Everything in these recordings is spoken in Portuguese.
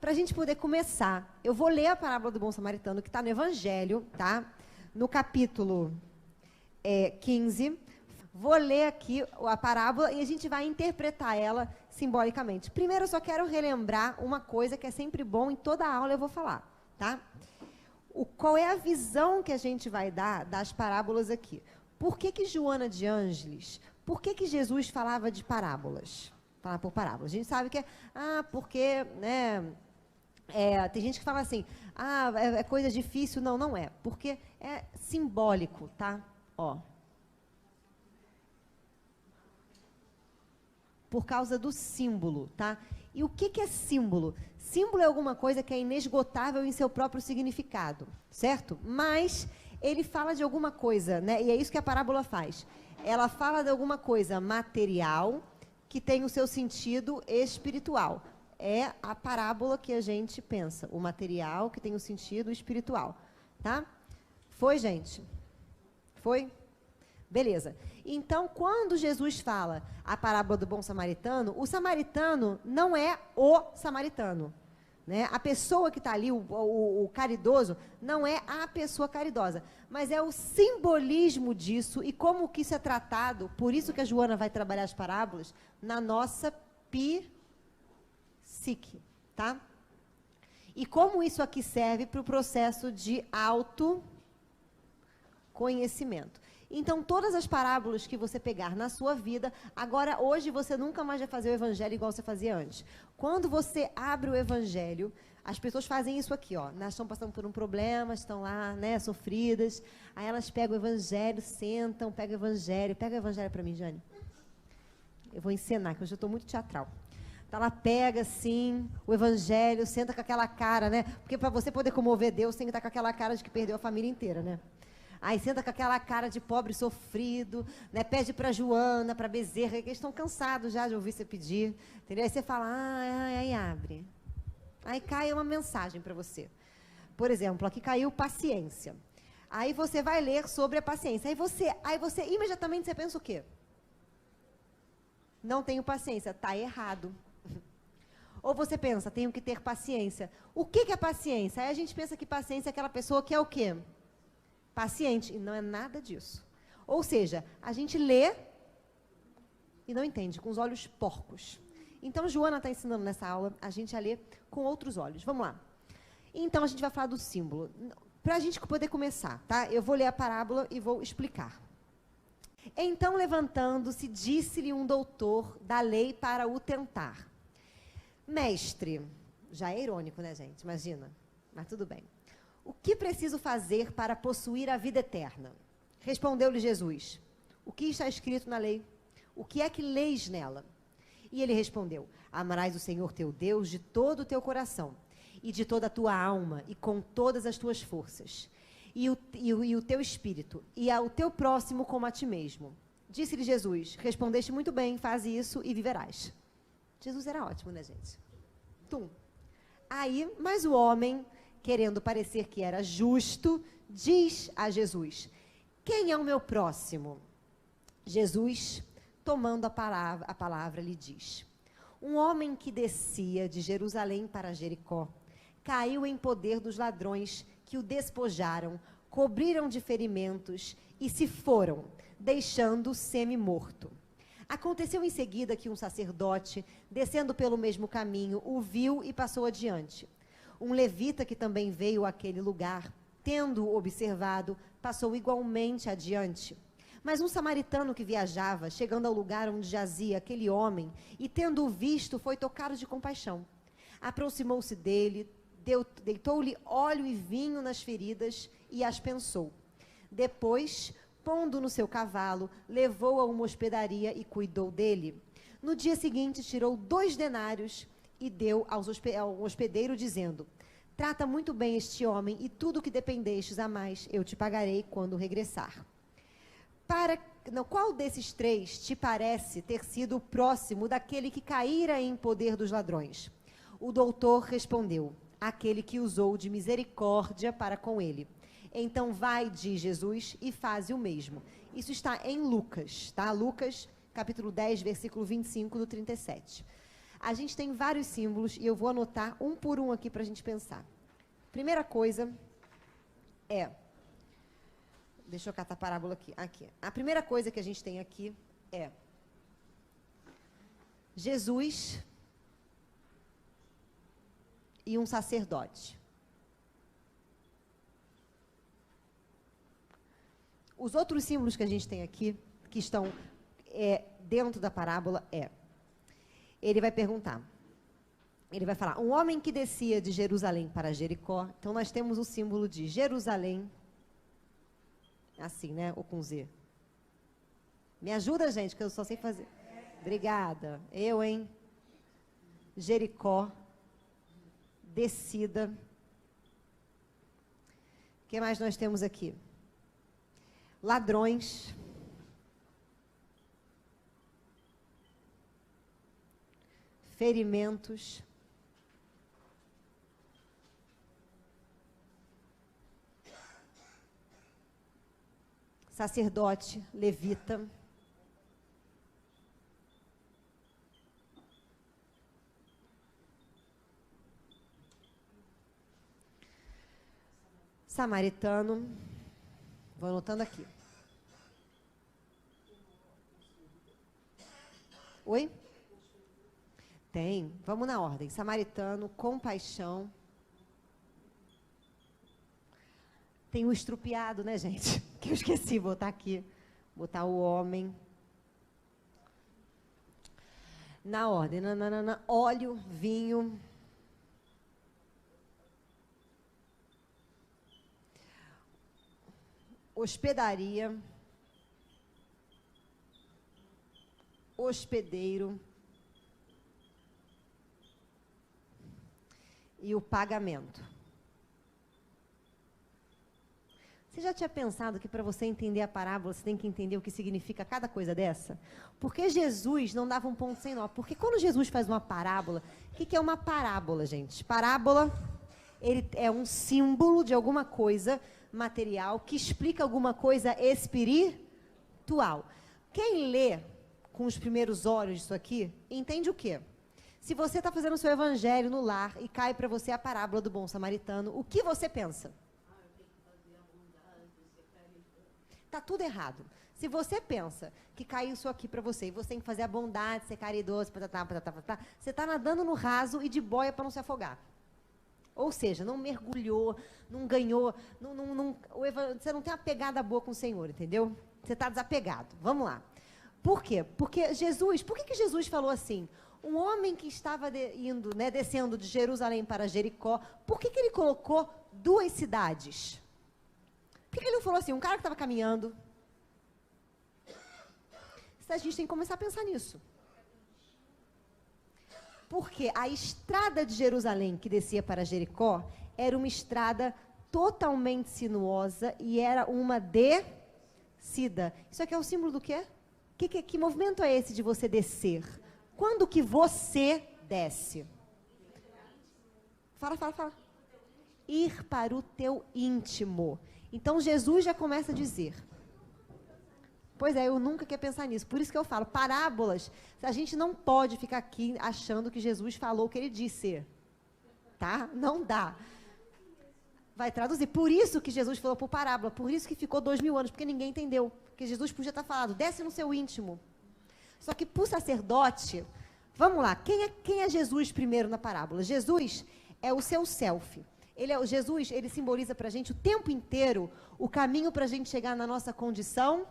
para a gente poder começar, eu vou ler a parábola do bom samaritano, que está no Evangelho, tá? No capítulo 15. Vou ler aqui a parábola e a gente vai interpretar ela simbolicamente. Primeiro, eu só quero relembrar uma coisa que é sempre bom, em toda a aula eu vou falar, tá? Qual é a visão que a gente vai dar das parábolas aqui? Por que Joana de Ângeles, por que Jesus falava de parábolas? Falar por parábolas. A gente sabe que porque, né, tem gente que fala assim, é coisa difícil. Não, não é. Porque é simbólico, tá? Ó. Por causa do símbolo, tá? E o que é símbolo? Símbolo é alguma coisa que é inesgotável em seu próprio significado, certo? Mas ele fala de alguma coisa, né? E é isso que a parábola faz. Ela fala de alguma coisa material que tem o seu sentido espiritual. É a parábola que a gente pensa, o material que tem o sentido espiritual, tá? Foi, gente? Foi? Beleza. Então, quando Jesus fala a parábola do bom samaritano, o samaritano não é o samaritano, né? A pessoa que está ali, o caridoso, não é a pessoa caridosa, mas é o simbolismo disso e como que isso é tratado, por isso que a Joana vai trabalhar as parábolas, na nossa psique, tá? E como isso aqui serve para o processo de autoconhecimento. Então, todas as parábolas que você pegar na sua vida, agora, hoje, você nunca mais vai fazer o evangelho igual você fazia antes. Quando você abre o evangelho, as pessoas fazem isso aqui, ó. Elas estão passando por um problema, estão lá, né, sofridas. Aí elas pegam o evangelho, sentam, pegam o evangelho. Pega o evangelho para mim, Jane. Eu vou encenar, que hoje eu estou muito teatral. Então, ela pega, assim, o evangelho, senta com aquela cara, né? Porque para você poder comover Deus, tem que estar com aquela cara de que perdeu a família inteira, né? Aí senta com aquela cara de pobre sofrido, né? Pede para Joana, para Bezerra, que eles estão cansados já de ouvir você pedir, entendeu? Aí você fala, aí abre. Aí cai uma mensagem para você. Por exemplo, aqui caiu paciência. Aí você vai ler sobre a paciência. Aí você imediatamente você pensa o quê? Não tenho paciência, tá errado. Ou você pensa, tenho que ter paciência. O que é paciência? Aí a gente pensa que paciência é aquela pessoa que é o quê? Paciente, e não é nada disso. Ou seja, a gente lê e não entende, com os olhos porcos. Então, Joana está ensinando nessa aula a gente a ler com outros olhos. Vamos lá. Então, a gente vai falar do símbolo. Para a gente poder começar, tá? Eu vou ler a parábola e vou explicar. Então, levantando-se, disse-lhe um doutor da lei para o tentar. Mestre, já é irônico, né, gente? Imagina. Mas tudo bem. O que preciso fazer para possuir a vida eterna? Respondeu-lhe Jesus. O que está escrito na lei? O que é que leis nela? E ele respondeu, amarás o Senhor teu Deus de todo o teu coração, e de toda a tua alma, e com todas as tuas forças, e o teu espírito, e ao teu próximo como a ti mesmo. Disse-lhe Jesus, respondeste muito bem, faz isso e viverás. Jesus era ótimo, né, gente? Aí, mas o homem, querendo parecer que era justo, diz a Jesus, quem é o meu próximo? Jesus, tomando a palavra, lhe diz, um homem que descia de Jerusalém para Jericó, caiu em poder dos ladrões que o despojaram, cobriram de ferimentos e se foram, deixando-o semi-morto. Aconteceu em seguida que um sacerdote, descendo pelo mesmo caminho, o viu e passou adiante. Um levita que também veio àquele lugar, tendo-o observado, passou igualmente adiante. Mas um samaritano que viajava, chegando ao lugar onde jazia aquele homem, e tendo-o visto, foi tocado de compaixão. Aproximou-se dele, deitou-lhe óleo e vinho nas feridas e as pensou. Depois, pondo no seu cavalo, levou-o a uma hospedaria e cuidou dele. No dia seguinte, tirou 2 denários e deu ao hospedeiro, dizendo, trata muito bem este homem e tudo o que dependestes a mais eu te pagarei quando regressar. Qual desses 3 te parece ter sido o próximo daquele que caíra em poder dos ladrões? O doutor respondeu, aquele que usou de misericórdia para com ele. Então vai, diz Jesus, e faze o mesmo. Isso está em Lucas, tá? Lucas, capítulo 10, versículo 25 do 37. A gente tem vários símbolos e eu vou anotar um por um aqui para a gente pensar. Primeira coisa é... Deixa eu catar a parábola aqui. Aqui. A primeira coisa que a gente tem aqui é Jesus e um sacerdote. Os outros símbolos que a gente tem aqui, que estão dentro da parábola, ele vai perguntar, ele vai falar, um homem que descia de Jerusalém para Jericó. Então, nós temos o símbolo de Jerusalém, assim, né, ou com Z. Me ajuda, gente, que eu só sei fazer. Obrigada. Eu, hein? Jericó, descida. O que mais nós temos aqui? Ladrões. Ferimentos. Sacerdote, levita. Samaritano. Vou anotando aqui. Oi? Tem. Vamos na ordem. Samaritano, compaixão. Tem o estrupiado, né, gente? Que eu esqueci, botar aqui. Botar o homem. Na ordem. Nananana. Óleo, vinho. Hospedaria. Hospedeiro. E o pagamento. Você já tinha pensado que para você entender a parábola, você tem que entender o que significa cada coisa dessa? Porque Jesus não dava um ponto sem nó. Porque quando Jesus faz uma parábola, o que é uma parábola, gente? Parábola, ele é um símbolo de alguma coisa material que explica alguma coisa espiritual. Quem lê com os primeiros olhos isso aqui, entende o quê? Se você está fazendo o seu evangelho no lar e cai para você a parábola do bom samaritano, o que você pensa? Está tudo errado. Se você pensa que caiu isso aqui para você e você tem que fazer a bondade, ser caridoso, você está nadando no raso e de boia para não se afogar. Ou seja, não mergulhou, não ganhou, você não tem uma pegada boa com o Senhor, entendeu? Você está desapegado. Vamos lá. Por quê? Porque Jesus, por que Jesus falou assim? Um homem que estava descendo de Jerusalém para Jericó, por que ele colocou duas cidades? Por que ele não falou assim, um cara que estava caminhando? A gente tem que começar a pensar nisso. Porque a estrada de Jerusalém que descia para Jericó era uma estrada totalmente sinuosa e era uma descida. Isso aqui é o símbolo do quê? Que movimento é esse de você descer? Quando que você desce? Fala. Ir para o teu íntimo. Então, Jesus já começa a dizer. Pois é, eu nunca quero pensar nisso. Por isso que eu falo, parábolas, a gente não pode ficar aqui achando que Jesus falou o que ele disse. Tá? Não dá. Vai traduzir. Por isso que Jesus falou por parábola. Por isso que ficou 2000 anos, porque ninguém entendeu. Porque Jesus podia estar falando, desce no seu íntimo. Só que para o sacerdote, vamos lá, quem é Jesus primeiro na parábola? Jesus é o seu self. Jesus, ele simboliza para a gente o tempo inteiro o caminho para a gente chegar na nossa condição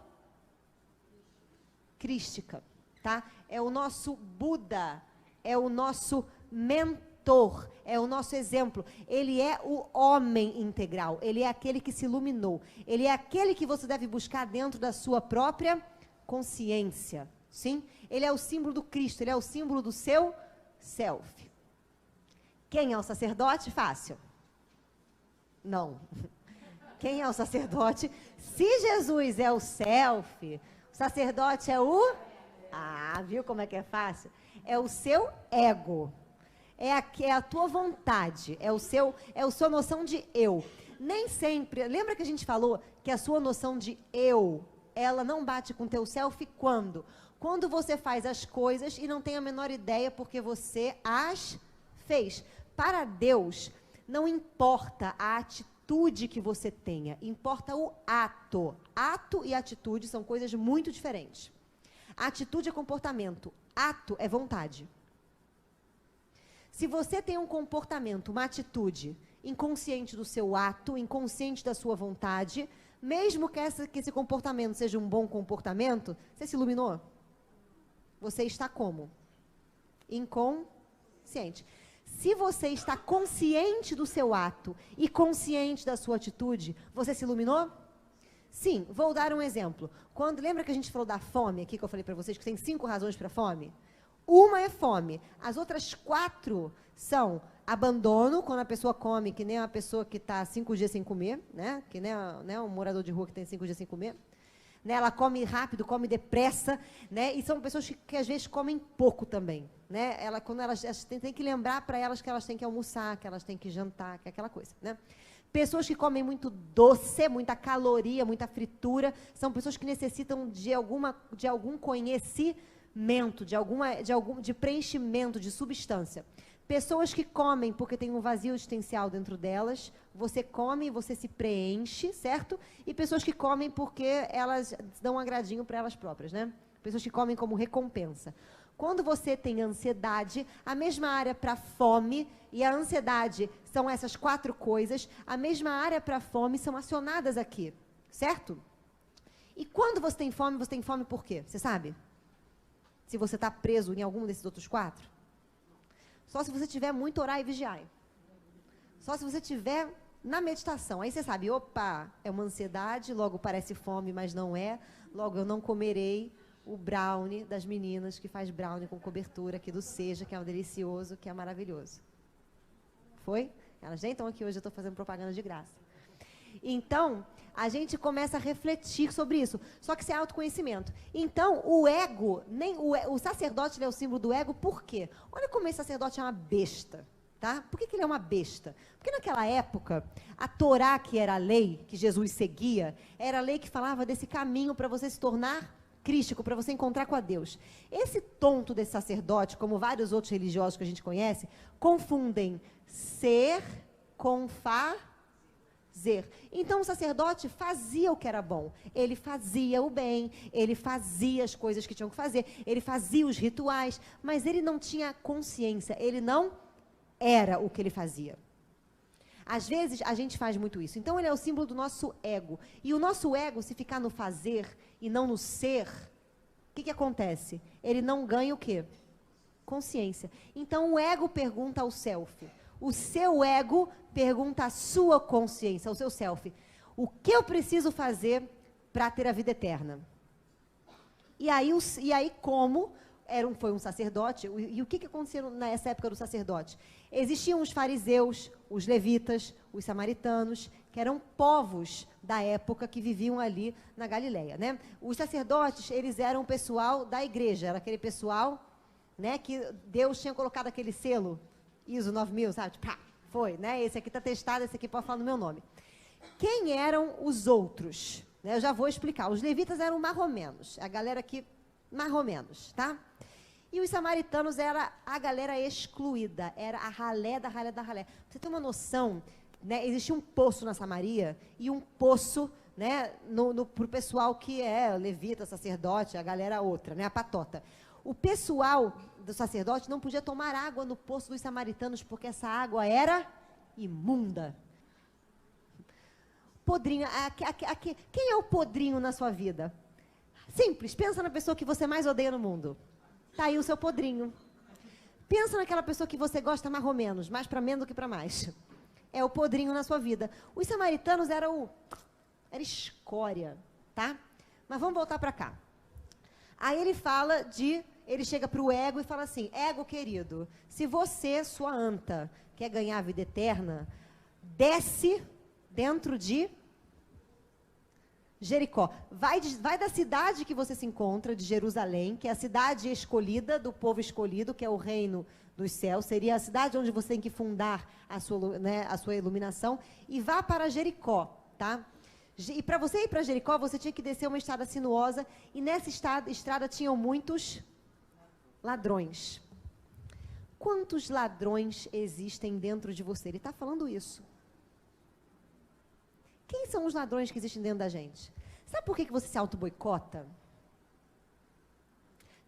crística, tá? É o nosso Buda, é o nosso mentor, é o nosso exemplo. Ele é o homem integral, ele é aquele que se iluminou, ele é aquele que você deve buscar dentro da sua própria consciência, sim? Ele é o símbolo do Cristo, ele é o símbolo do seu self. Quem é o sacerdote? Fácil. Não. Quem é o sacerdote? Se Jesus é o self, o sacerdote é o... Ah, viu como é que é fácil? É o seu ego. É a tua vontade. É a sua noção de eu. Nem sempre... Lembra que a gente falou que a sua noção de eu, ela não bate com o teu self quando? Quando você faz as coisas e não tem a menor ideia porque você as fez. Para Deus, não importa a atitude que você tenha, importa o ato. Ato e atitude são coisas muito diferentes. Atitude é comportamento, ato é vontade. Se você tem um comportamento, uma atitude inconsciente do seu ato, inconsciente da sua vontade, mesmo que esse comportamento seja um bom comportamento, você se iluminou? Você está como? Inconsciente. Se você está consciente do seu ato e consciente da sua atitude, você se iluminou? Sim, vou dar um exemplo. Lembra que a gente falou da fome aqui, que eu falei para vocês que tem 5 razões para fome? Uma é fome. As outras 4 são abandono, quando a pessoa come, que nem uma pessoa que está 5 dias sem comer, né? Que nem um morador de rua que tem 5 dias sem comer. Né? Ela come rápido, come depressa, né? E são pessoas que às vezes comem pouco também. Né? Quando elas tem que lembrar para elas que elas têm que almoçar, que elas têm que jantar, que é aquela coisa. Né? Pessoas que comem muito doce, muita caloria, muita fritura, são pessoas que necessitam de algum conhecimento, de preenchimento, de substância. Pessoas que comem porque tem um vazio existencial dentro delas, você come e você se preenche, certo? E pessoas que comem porque elas dão um agradinho para elas próprias, né? Pessoas que comem como recompensa. Quando você tem ansiedade, a mesma área para fome, e a ansiedade são essas 4 coisas, a mesma área para fome são acionadas aqui, certo? E quando você tem fome por quê? Você sabe? Se você está preso em algum desses outros 4? Só se você tiver muito orar e vigiar. Só se você tiver na meditação. Aí você sabe, opa, é uma ansiedade, logo parece fome, mas não é. Logo eu não comerei o brownie das meninas que faz brownie com cobertura aqui do Seja, que é um delicioso, que é maravilhoso. Foi? Elas nem estão aqui hoje, eu estou fazendo propaganda de graça. Então, a gente começa a refletir sobre isso. Só que isso é autoconhecimento. Então, o ego, o sacerdote ele é o símbolo do ego, por quê? Olha como esse sacerdote é uma besta. Tá? Por que ele é uma besta? Porque naquela época, a Torá, que era a lei que Jesus seguia, era a lei que falava desse caminho para você se tornar crístico, para você encontrar com a Deus. Esse tonto desse sacerdote, como vários outros religiosos que a gente conhece, confundem ser com fazer. Então o sacerdote fazia o que era bom, ele fazia o bem, ele fazia as coisas que tinham que fazer, ele fazia os rituais, mas ele não tinha consciência, ele não era o que ele fazia. Às vezes a gente faz muito isso. Então ele é o símbolo do nosso ego. E o nosso ego, se ficar no fazer e não no ser, o que acontece? Ele não ganha o quê? Consciência. Então o ego pergunta ao self. O seu ego pergunta à sua consciência, ao seu self. O que eu preciso fazer para ter a vida eterna? E aí como foi um sacerdote, e o que aconteceu nessa época do sacerdote? Existiam os fariseus, os levitas, os samaritanos, que eram povos da época que viviam ali na Galileia, né? Os sacerdotes, eles eram o pessoal da igreja, era aquele pessoal, né, que Deus tinha colocado aquele selo, ISO 9000, sabe? Pá, foi, né? Esse aqui está testado, esse aqui pode falar no meu nome. Quem eram os outros? Né, eu já vou explicar. Os levitas eram marromenos, a galera que marromenos, tá? E os samaritanos era a galera excluída, era a ralé da ralé da ralé. Pra você ter uma noção, né, existia um poço na Samaria e um poço, né, para o pessoal que é levita, sacerdote, a galera outra, né, a patota. O pessoal do sacerdote não podia tomar água no poço dos samaritanos porque essa água era imunda. Podrinho, quem é o podrinho na sua vida? Simples, pensa na pessoa que você mais odeia no mundo. Tá aí o seu podrinho. Pensa naquela pessoa que você gosta mais ou menos, mais para menos do que para mais. É o podrinho na sua vida. Os samaritanos era escória, tá? Mas vamos voltar para cá. Aí ele chega para o ego e fala assim, ego querido, se você, sua anta, quer ganhar a vida eterna, desce dentro de Jericó. Vai da cidade que você se encontra, de Jerusalém, que é a cidade escolhida, do povo escolhido, que é o reino dos céus, seria a cidade onde você tem que fundar a sua iluminação, e vá para Jericó, tá? E para você ir para Jericó, você tinha que descer uma estrada sinuosa, e nessa estrada tinham muitos ladrões. Quantos ladrões existem dentro de você? Ele está falando isso. Quem são os ladrões que existem dentro da gente? Sabe por que você se auto-boicota?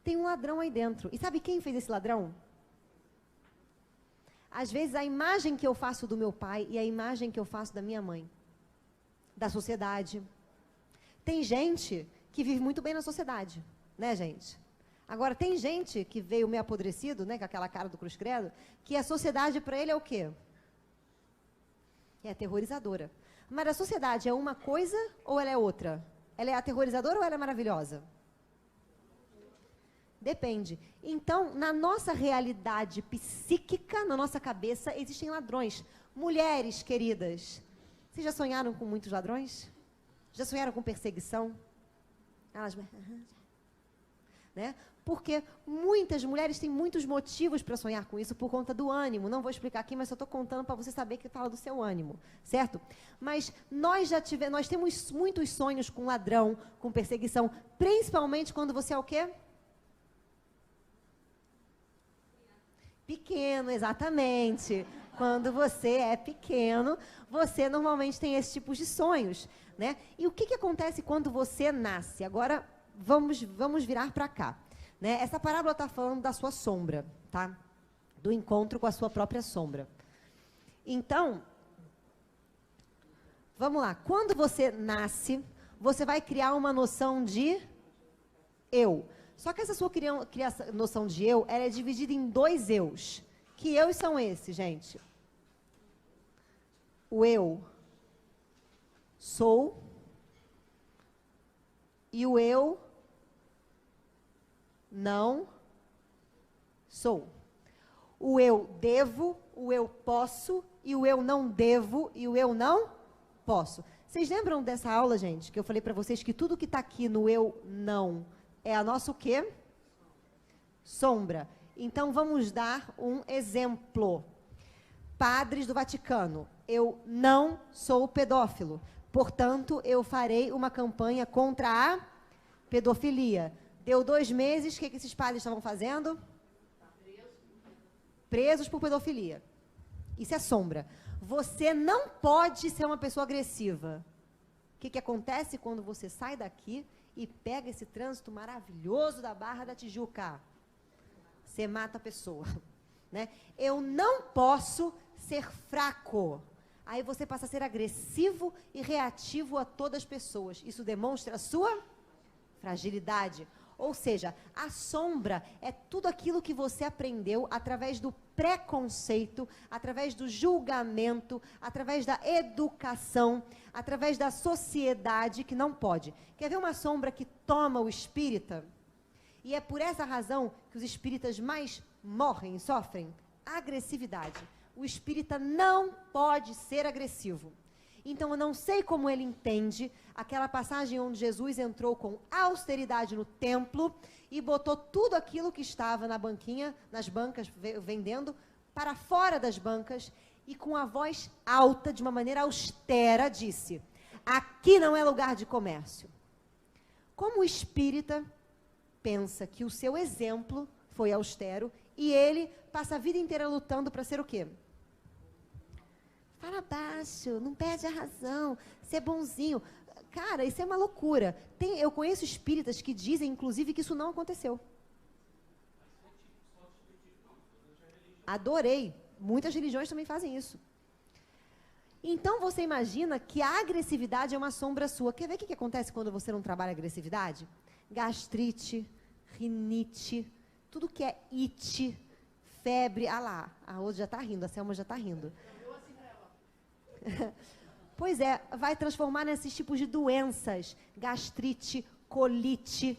Tem um ladrão aí dentro. E sabe quem fez esse ladrão? Às vezes a imagem que eu faço do meu pai e a imagem que eu faço da minha mãe. Da sociedade. Tem gente que vive muito bem na sociedade, né, gente? Agora, tem gente que veio meio apodrecido, né, com aquela cara do cruz credo, que a sociedade para ele é o quê? É aterrorizadora. Mas a sociedade é uma coisa ou ela é outra? Ela é aterrorizadora ou ela é maravilhosa? Depende. Então, na nossa realidade psíquica, na nossa cabeça, existem ladrões. Mulheres queridas, vocês já sonharam com muitos ladrões? Já sonharam com perseguição? Elas... né? Porque muitas mulheres têm muitos motivos para sonhar com isso por conta do ânimo. Não vou explicar aqui, mas só estou contando para você saber que fala do seu ânimo, certo? Mas nós temos muitos sonhos com ladrão, com perseguição, principalmente quando você é o quê? Pequeno, exatamente. Quando você é pequeno, você normalmente tem esse tipo de sonhos, né? E o que acontece quando você nasce? Agora, vamos virar para cá. Né? Essa parábola está falando da sua sombra, tá? Do encontro com a sua própria sombra. Então, vamos lá. Quando você nasce, você vai criar uma noção de eu. Só que essa sua noção de eu, ela é dividida em dois eus. Que eus são esses, gente? O eu sou e o eu não sou. O eu devo, o eu posso, e o eu não devo, e o eu não posso. Vocês lembram dessa aula, gente, que eu falei para vocês que tudo que está aqui no eu não é a nossa o quê? Sombra. Então, vamos dar um exemplo. Padres do Vaticano, eu não sou pedófilo. Portanto, eu farei uma campanha contra a pedofilia. Deu 2 meses, o que esses padres estavam fazendo? Presos por pedofilia. Isso é sombra. Você não pode ser uma pessoa agressiva. O que acontece quando você sai daqui e pega esse trânsito maravilhoso da Barra da Tijuca? Você mata a pessoa. Né? Eu não posso ser fraco. Aí você passa a ser agressivo e reativo a todas as pessoas. Isso demonstra a sua fragilidade. Ou seja, a sombra é tudo aquilo que você aprendeu através do preconceito, através do julgamento, através da educação, através da sociedade que não pode. Quer ver uma sombra que toma o espírita? E é por essa razão que os espíritas mais morrem e sofrem? Agressividade. O espírita não pode ser agressivo. Então, eu não sei como ele entende aquela passagem onde Jesus entrou com austeridade no templo e botou tudo aquilo que estava na banquinha, nas bancas, vendendo, para fora das bancas e com a voz alta, de uma maneira austera, disse: aqui não é lugar de comércio. Como o espírita pensa que o seu exemplo foi austero e ele passa a vida inteira lutando para ser o quê? Fala baixo, não perde a razão, ser bonzinho. Cara, isso é uma loucura. Eu conheço espíritas que dizem, inclusive, que isso não aconteceu. Adorei. Muitas religiões também fazem isso. Então, você imagina que a agressividade é uma sombra sua. Quer ver o que acontece quando você não trabalha agressividade? Gastrite, rinite, tudo que é it, febre. Ah lá, a Rose já está rindo, a Selma já está rindo. Pois é, vai transformar nesses tipos de doenças, gastrite, colite,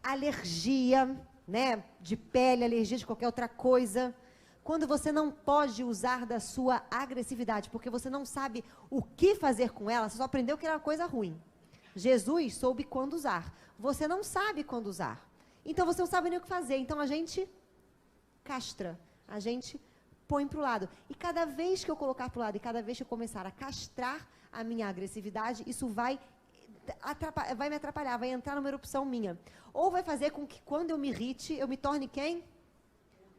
alergia, né, de pele, alergia de qualquer outra coisa. Quando você não pode usar da sua agressividade, porque você não sabe o que fazer com ela, você só aprendeu que era uma coisa ruim. Jesus soube quando usar. Você não sabe quando usar. Então, você não sabe nem o que fazer. Então, a gente castra, a gente põe para o lado. E cada vez que eu colocar para o lado, e cada vez que eu começar a castrar a minha agressividade, isso vai me atrapalhar, vai entrar numa erupção minha. Ou vai fazer com que quando eu me irrite, eu me torne quem?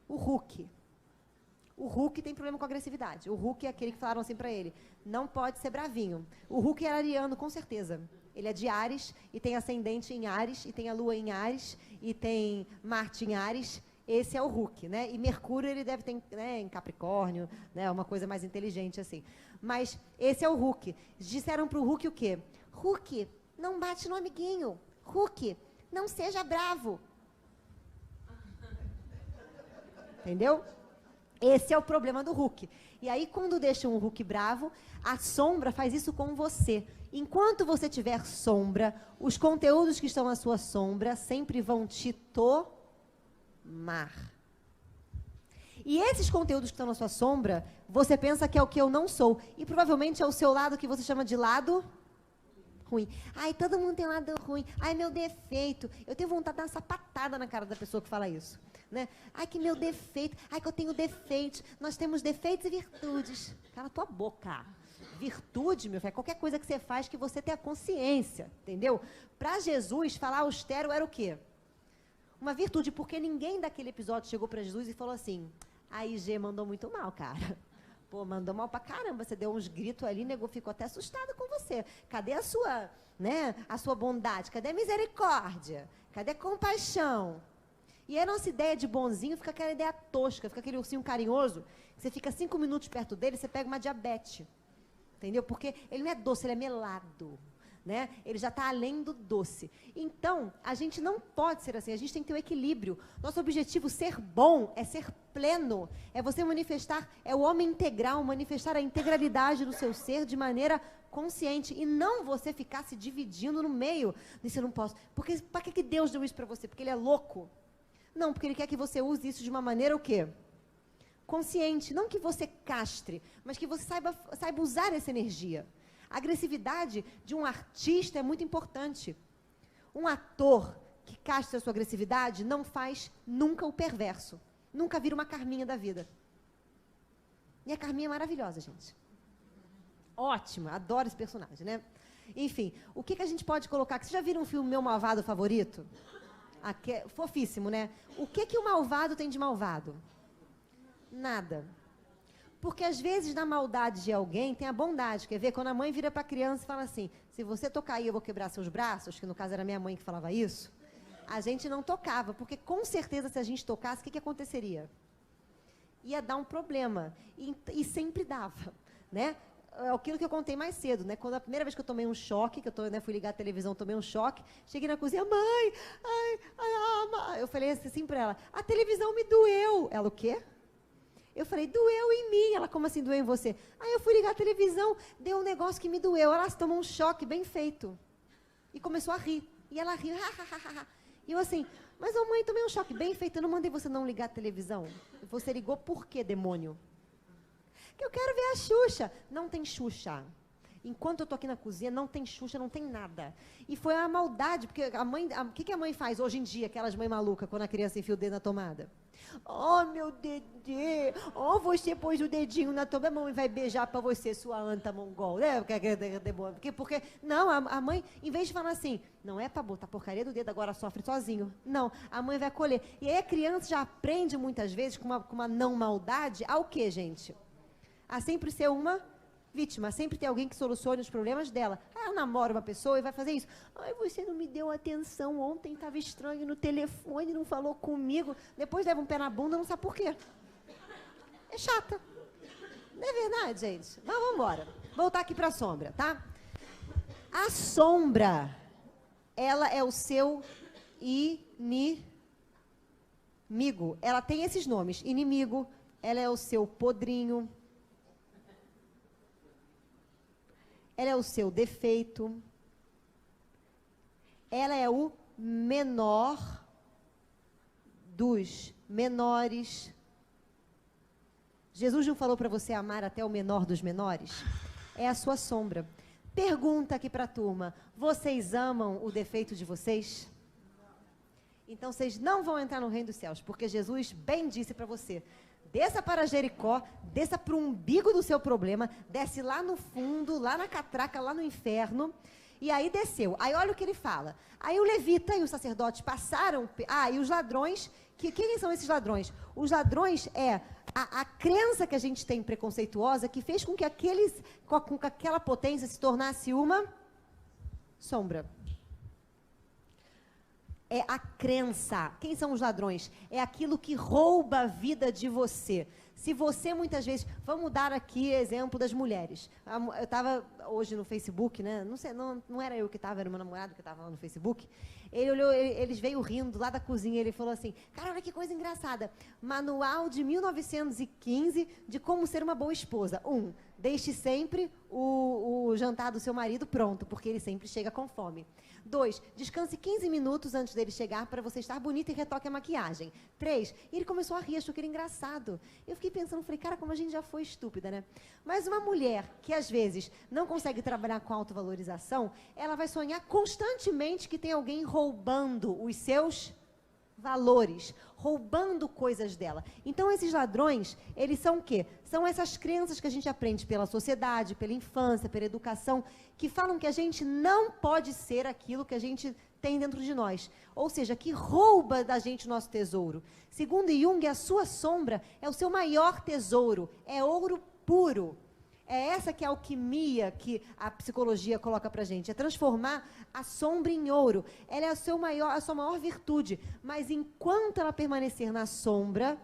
O Hulk. O Hulk tem problema com agressividade. O Hulk é aquele que falaram assim para ele, não pode ser bravinho. O Hulk é ariano, com certeza. Ele é de Áries, e tem ascendente em Áries, e tem a Lua em Áries, e tem Marte em Áries. Esse é o Hulk, né? E Mercúrio ele deve ter, né, em Capricórnio, né? Uma coisa mais inteligente assim. Mas esse é o Hulk. Disseram para o Hulk o quê? Hulk, não bate no amiguinho. Hulk, não seja bravo. Entendeu? Esse é o problema do Hulk. E aí, quando deixa um Hulk bravo, a sombra faz isso com você. Enquanto você tiver sombra, os conteúdos que estão na sua sombra sempre vão te tomar. E esses conteúdos que estão na sua sombra, você pensa que é o que eu não sou. E provavelmente é o seu lado que você chama de lado ruim. Ai, todo mundo tem lado ruim. Ai, meu defeito. Eu tenho vontade de dar uma sapatada na cara da pessoa que fala isso. Né? Ai, que meu defeito. Ai, que eu tenho defeitos. Nós temos defeitos e virtudes. Cala tua boca. Virtude, meu filho, é qualquer coisa que você faz que você tenha consciência. Entendeu? Para Jesus, falar austero era o quê? Uma virtude, porque ninguém daquele episódio chegou para Jesus e falou assim, a IG mandou muito mal, cara. Pô, mandou mal pra caramba, você deu uns gritos ali, nego ficou até assustado com você. Cadê a sua, né, a sua bondade? Cadê a misericórdia? Cadê a compaixão? E a nossa ideia de bonzinho fica aquela ideia tosca, fica aquele ursinho carinhoso, que você fica 5 minutos perto dele, você pega uma diabetes. Entendeu? Porque ele não é doce, ele é melado. Né? Ele já está além do doce. Então, a gente não pode ser assim, a gente tem que ter o equilíbrio. Nosso objetivo, ser bom, é ser pleno, é você manifestar, é o homem integral, manifestar a integralidade do seu ser de maneira consciente, e não você ficar se dividindo no meio, disse, eu não posso, porque para que Deus deu isso para você? Porque ele é louco? Não, porque ele quer que você use isso de uma maneira o quê? Consciente, não que você castre, mas que você saiba usar essa energia. A agressividade de um artista é muito importante. Um ator que castra a sua agressividade não faz nunca o perverso. Nunca vira uma Carminha da vida. E a Carminha é maravilhosa, gente. Ótima, adoro esse personagem, né? Enfim, o que a gente pode colocar? Vocês já viram um filme Meu Malvado Favorito? Fofíssimo, né? O que o malvado tem de malvado? Nada. Porque, às vezes, na maldade de alguém, tem a bondade. Quer ver? Quando a mãe vira para a criança e fala assim, se você tocar aí, eu vou quebrar seus braços, que no caso era minha mãe que falava isso, a gente não tocava, porque, com certeza, se a gente tocasse, o que aconteceria? Ia dar um problema. E sempre dava, né? É aquilo que eu contei mais cedo, né? Quando a primeira vez que eu tomei um choque, que eu fui ligar a televisão, tomei um choque, cheguei na cozinha, mãe, eu falei assim para ela, a televisão me doeu. Ela, o quê? Eu falei, doeu em mim. Ela, como assim doeu em você? Aí eu fui ligar a televisão, deu um negócio que me doeu. Ela tomou um choque bem feito. E começou a rir. E ela riu, E eu assim, mas mãe, tomei um choque bem feito, eu não mandei você não ligar a televisão. Você ligou por quê, demônio? Que eu quero ver a Xuxa. Não tem Xuxa. Enquanto eu tô aqui na cozinha, não tem Xuxa, não tem nada. E foi a maldade, porque o que a mãe faz hoje em dia, aquelas mães malucas, quando a criança enfia o dedo na tomada? Oh, meu dedê, oh, você pôs o dedinho na tomada, a mãe vai beijar pra você, sua anta mongol, né? Porque não, a mãe, em vez de falar assim, não é pra botar porcaria do dedo, agora sofre sozinho. Não, a mãe vai colher. E aí a criança já aprende muitas vezes, com uma não maldade, ao quê, gente? A sempre ser uma vítima, sempre tem alguém que solucione os problemas dela. Ela namora uma pessoa e vai fazer isso. Ai, você não me deu atenção ontem, estava estranho no telefone, não falou comigo. Depois leva um pé na bunda, não sabe por quê. É chata. Não é verdade, gente? Mas vamos embora. Voltar aqui para a sombra, tá? A sombra, ela é o seu inimigo. Ela tem esses nomes. Inimigo, ela é o seu podrinho. Ela é o seu defeito. Ela é o menor dos menores. Jesus não falou para você amar até o menor dos menores? É a sua sombra. Pergunta aqui para a turma, vocês amam o defeito de vocês? Então vocês não vão entrar no reino dos céus, porque Jesus bem disse para você, desça para Jericó, desça para o umbigo do seu problema, desce lá no fundo, lá na catraca, lá no inferno. E aí desceu. Aí olha o que ele fala. Aí o levita e o sacerdote passaram... e os ladrões... Quem são esses ladrões? Os ladrões é a crença que a gente tem preconceituosa que fez com que com que aquela potência se tornasse uma sombra. É a crença. Quem são os ladrões? É aquilo que rouba a vida de você. Se você muitas vezes... Vamos dar aqui exemplo das mulheres. Eu estava hoje no Facebook, né? Não sei, não era eu que estava, era meu namorado que estava lá no Facebook. Ele olhou, eles veio rindo lá da cozinha, ele falou assim, cara, olha que coisa engraçada. Manual de 1915 de como ser uma boa esposa. Deixe sempre o jantar do seu marido pronto, porque ele sempre chega com fome. 2, descanse 15 minutos antes dele chegar para você estar bonita e retoque a maquiagem. 3, e ele começou a rir, achou que era engraçado. Eu fiquei pensando, falei, cara, como a gente já foi estúpida, né? Mas uma mulher que às vezes não consegue trabalhar com autovalorização, ela vai sonhar constantemente que tem alguém roubando os seus valores, roubando coisas dela. Então, esses ladrões, eles são o quê? São essas crenças que a gente aprende pela sociedade, pela infância, pela educação, que falam que a gente não pode ser aquilo que a gente tem dentro de nós. Ou seja, que rouba da gente o nosso tesouro. Segundo Jung, a sua sombra é o seu maior tesouro, é ouro puro. É essa que é a alquimia que a psicologia coloca pra gente, é transformar a sombra em ouro. Ela é a sua maior virtude, mas enquanto ela permanecer na sombra,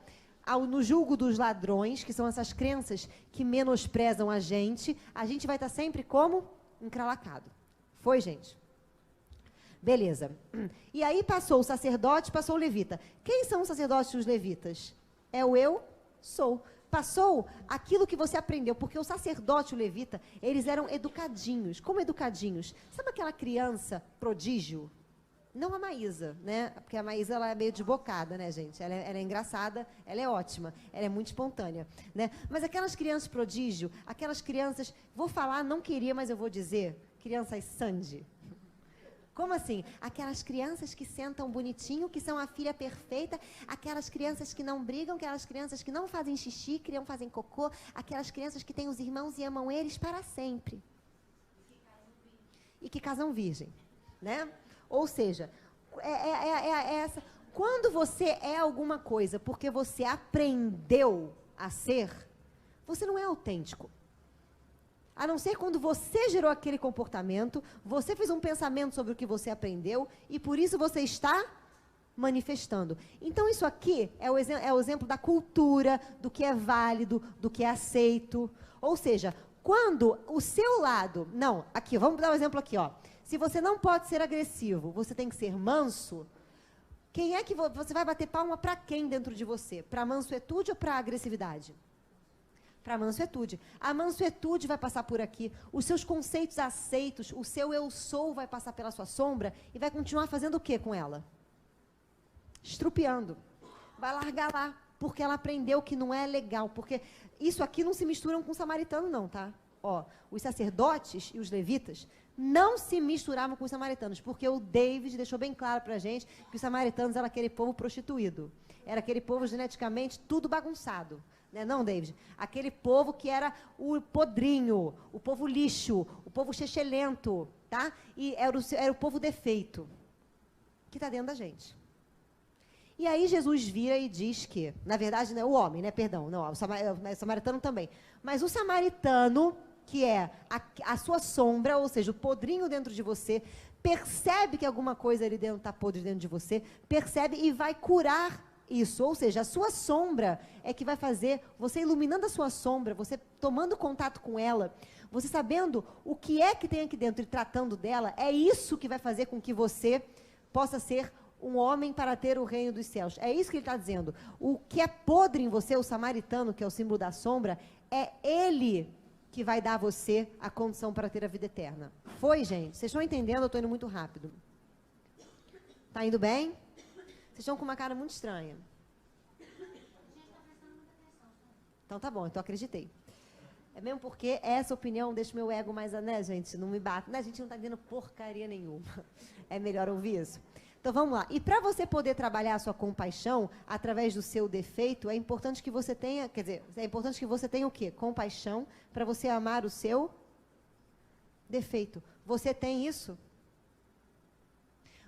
no julgo dos ladrões, que são essas crenças que menosprezam a gente vai estar sempre como? Encralacado. Foi, gente? Beleza. E aí passou o sacerdote, passou o levita. Quem são os sacerdotes e os levitas? É o eu sou. Passou aquilo que você aprendeu, porque o sacerdote e o levita, eles eram educadinhos. Como educadinhos? Sabe aquela criança prodígio? Não a Maísa, né? Porque a Maísa, ela é meio desbocada, né, gente? Ela é engraçada, ela é ótima, ela é muito espontânea, né? Mas aquelas crianças prodígio, aquelas crianças, vou falar, não queria, mas eu vou dizer, crianças Sandy. Como assim? Aquelas crianças que sentam bonitinho, que são a filha perfeita, aquelas crianças que não brigam, aquelas crianças que não fazem xixi, que não fazem cocô, aquelas crianças que têm os irmãos e amam eles para sempre. E que casam virgem, né? Ou seja, essa. Quando você é alguma coisa porque você aprendeu a ser, você não é autêntico. A não ser quando você gerou aquele comportamento, você fez um pensamento sobre o que você aprendeu e por isso você está manifestando. Então isso aqui é o exemplo da cultura, do que é válido, do que é aceito. Ou seja, quando o seu lado... Não, aqui, vamos dar um exemplo aqui, ó. Se você não pode ser agressivo, você tem que ser manso, quem é que você vai bater palma para quem dentro de você? Para a mansuetude ou para a agressividade? Para a mansuetude. A mansuetude vai passar por aqui, os seus conceitos aceitos, o seu eu sou vai passar pela sua sombra e vai continuar fazendo o que com ela? Estrupiando. Vai largar lá, porque ela aprendeu que não é legal, porque isso aqui não se misturam com o samaritano não, tá? Ó, os sacerdotes e os levitas não se misturavam com os samaritanos, porque o David deixou bem claro para a gente que os samaritanos eram aquele povo prostituído. Era aquele povo geneticamente tudo bagunçado. Né? Não, David? Aquele povo que era o podrinho, o povo lixo, o povo chechelento, tá? E era o povo defeito, que está dentro da gente. E aí Jesus vira e diz que, na verdade, não é o homem, né? Perdão, não, o samaritano também. Mas o samaritano, que é a sua sombra, ou seja, o podrinho dentro de você, percebe que alguma coisa ali dentro está podre dentro de você, percebe e vai curar isso, ou seja, a sua sombra é que vai fazer, você iluminando a sua sombra, você tomando contato com ela, você sabendo o que é que tem aqui dentro e tratando dela, é isso que vai fazer com que você possa ser um homem para ter o reino dos céus. É isso que ele está dizendo. O que é podre em você, o samaritano, que é o símbolo da sombra, é ele que vai dar a você a condição para ter a vida eterna. Foi, gente? Vocês estão entendendo? Eu estou indo muito rápido. Está indo bem? Vocês estão com uma cara muito estranha. Então tá bom, então acreditei. É mesmo porque essa opinião deixa meu ego mais, né, gente? Não me bate. Né, a gente não está dizendo porcaria nenhuma. É melhor ouvir isso. Então, Então vamos lá. E para você poder trabalhar a sua compaixão através do seu defeito, é importante que você tenha, quer dizer, é importante que você tenha o quê? Compaixão para você amar o seu defeito. Você tem isso?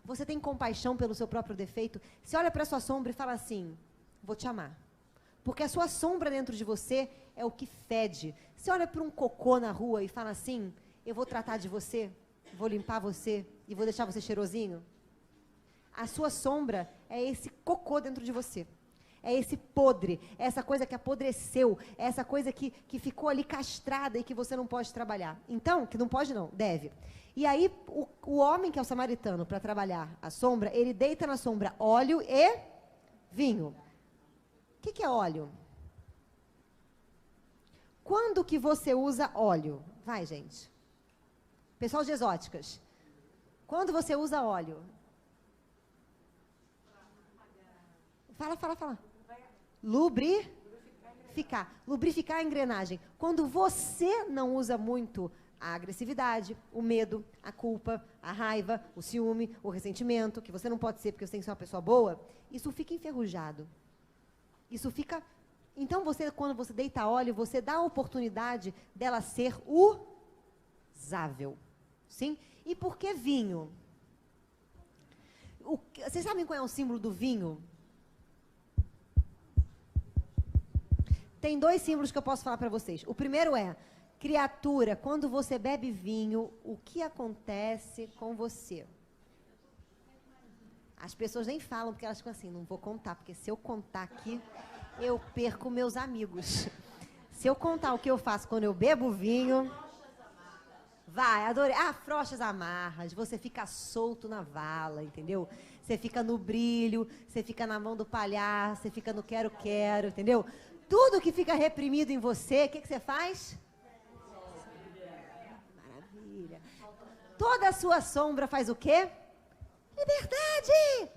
Você tem compaixão pelo seu próprio defeito? Você olha para a sua sombra e fala assim, vou te amar. Porque a sua sombra dentro de você é o que fede. Você olha para um cocô na rua e fala assim, eu vou tratar de você, vou limpar você e vou deixar você cheirosinho. A sua sombra é esse cocô dentro de você. É esse podre, é essa coisa que apodreceu, é essa coisa que ficou ali castrada e que você não pode trabalhar. Então, que não pode não, deve. E aí, o homem que é o samaritano, para trabalhar a sombra, ele deita na sombra óleo e vinho. O que é óleo? Quando que você usa óleo? Vai, gente. Pessoal de exóticas. Quando você usa óleo? Fala. Lubrificar. Lubrificar a engrenagem. Quando você não usa muito a agressividade, o medo, a culpa, a raiva, o ciúme, o ressentimento, que você não pode ser porque você tem que ser uma pessoa boa, isso fica enferrujado. Isso fica... Então, quando você deita óleo, você dá a oportunidade dela ser usável. Sim? E por que vinho? Vocês sabem qual é o símbolo do vinho? Tem 2 símbolos que eu posso falar para vocês. O primeiro é, criatura, quando você bebe vinho, o que acontece com você? As pessoas nem falam, porque elas ficam assim, não vou contar, porque se eu contar aqui, eu perco meus amigos. Se eu contar o que eu faço quando eu bebo vinho... Vai, adorei. Afrouxa amarras, você fica solto na vala, entendeu? Você fica no brilho, você fica na mão do palhaço, você fica no quero-quero, entendeu? Tudo que fica reprimido em você, o que você faz? Maravilha. Toda a sua sombra faz o quê? Liberdade!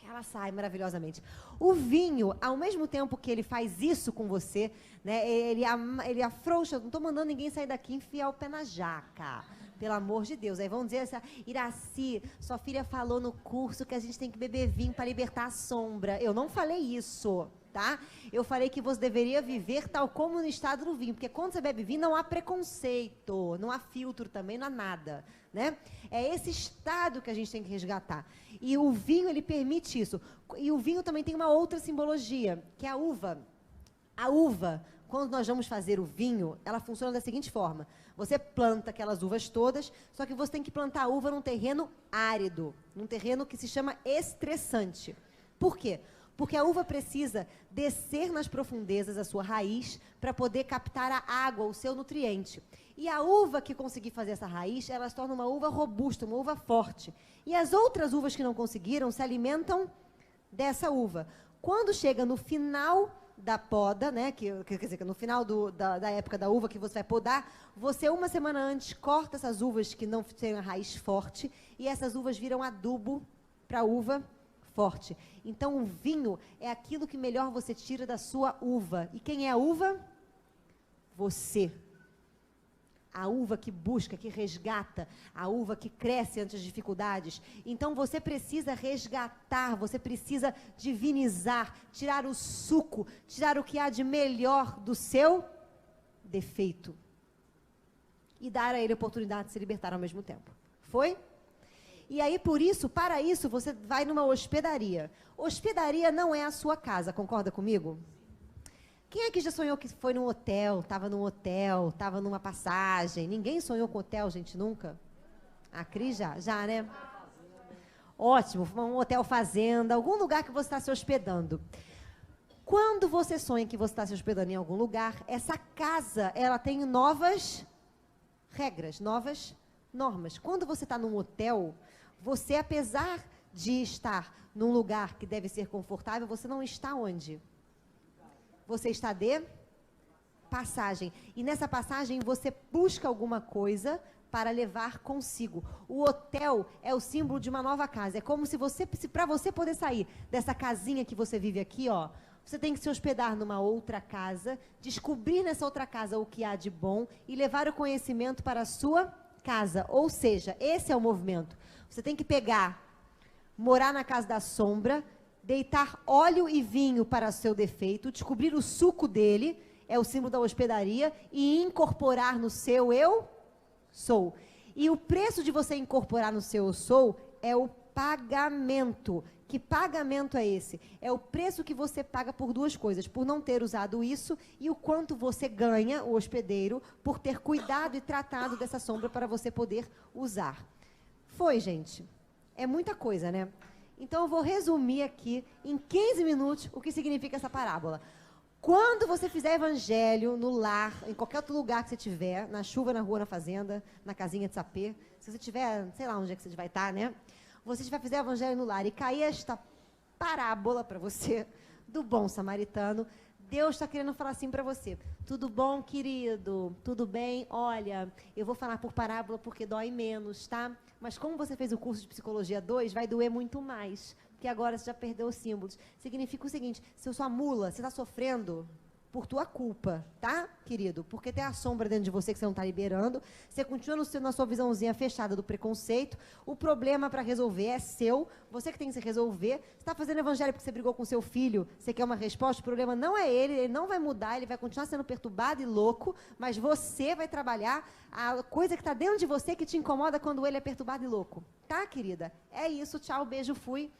Ela sai maravilhosamente. O vinho, ao mesmo tempo que ele faz isso com você, né, ele afrouxa, não estou mandando ninguém sair daqui e enfiar o pé na jaca. Pelo amor de Deus. Aí vão dizer essa, Iraci, sua filha falou no curso que a gente tem que beber vinho para libertar a sombra. Eu não falei isso, tá? Eu falei que você deveria viver tal como no estado do vinho, porque quando você bebe vinho não há preconceito, não há filtro também, não há nada, né? É esse estado que a gente tem que resgatar. E o vinho, ele permite isso. E o vinho também tem uma outra simbologia, que é a uva. A uva, quando nós vamos fazer o vinho, ela funciona da seguinte forma. Você planta aquelas uvas todas, só que você tem que plantar a uva num terreno árido, num terreno que se chama estressante. Por quê? Porque a uva precisa descer nas profundezas a sua raiz para poder captar a água, o seu nutriente. E a uva que conseguir fazer essa raiz, ela se torna uma uva robusta, uma uva forte. E as outras uvas que não conseguiram se alimentam dessa uva. Quando chega no final da poda, né, quer dizer, que no final da época da uva que você vai podar, você uma semana antes corta essas uvas que não têm a raiz forte e essas uvas viram adubo para a uva forte. Então, o vinho é aquilo que melhor você tira da sua uva. E quem é a uva? Você. A uva que busca, que resgata, a uva que cresce ante as dificuldades. Então, você precisa resgatar, você precisa divinizar, tirar o suco, tirar o que há de melhor do seu defeito. E dar a ele a oportunidade de se libertar ao mesmo tempo. Foi? E aí, para isso, você vai numa hospedaria. Hospedaria não é a sua casa, concorda comigo? Quem aqui já sonhou que foi num hotel, estava numa passagem? Ninguém sonhou com hotel, gente, nunca? A Cris já, né? Ótimo, um hotel fazenda, algum lugar que você está se hospedando. Quando você sonha que você está se hospedando em algum lugar, essa casa, ela tem novas regras, novas normas. Quando você está num hotel, você, apesar de estar num lugar que deve ser confortável, você não está onde? Você está de passagem. E nessa passagem você busca alguma coisa para levar consigo. O hotel é o símbolo de uma nova casa. É como se para você poder sair dessa casinha que você vive aqui, ó, você tem que se hospedar numa outra casa, descobrir nessa outra casa o que há de bom e levar o conhecimento para a sua casa. Ou seja, esse é o movimento. Você tem que pegar morar na casa da sombra, deitar óleo e vinho para seu defeito, descobrir o suco dele, é o símbolo da hospedaria, e incorporar no seu eu sou. E o preço de você incorporar no seu eu sou é o pagamento. Que pagamento é esse? É o preço que você paga por duas coisas, por não ter usado isso e o quanto você ganha, o hospedeiro, por ter cuidado e tratado dessa sombra para você poder usar. Foi, gente. É muita coisa, né? Então, eu vou resumir aqui, em 15 minutos, o que significa essa parábola. Quando você fizer evangelho no lar, em qualquer outro lugar que você tiver, na chuva, na rua, na fazenda, na casinha de sapê, se você tiver, sei lá onde é que você vai estar, né? Você vai fazer evangelho no lar e cair esta parábola para você, do bom samaritano, Deus está querendo falar assim para você. Tudo bom, querido? Tudo bem? Olha, eu vou falar por parábola porque dói menos, tá? Mas como você fez o curso de Psicologia 2, vai doer muito mais. Porque agora você já perdeu os símbolos. Significa o seguinte, se eu sou a mula, você está sofrendo por tua culpa, tá, querido? Porque tem a sombra dentro de você que você não está liberando. Você continua na sua visãozinha fechada do preconceito. O problema para resolver é seu. Você que tem que se resolver. Você está fazendo evangelho porque você brigou com seu filho. Você quer uma resposta. O problema não é ele não vai mudar. Ele vai continuar sendo perturbado e louco. Mas você vai trabalhar a coisa que está dentro de você que te incomoda quando ele é perturbado e louco. Tá, querida? É isso. Tchau, beijo, fui.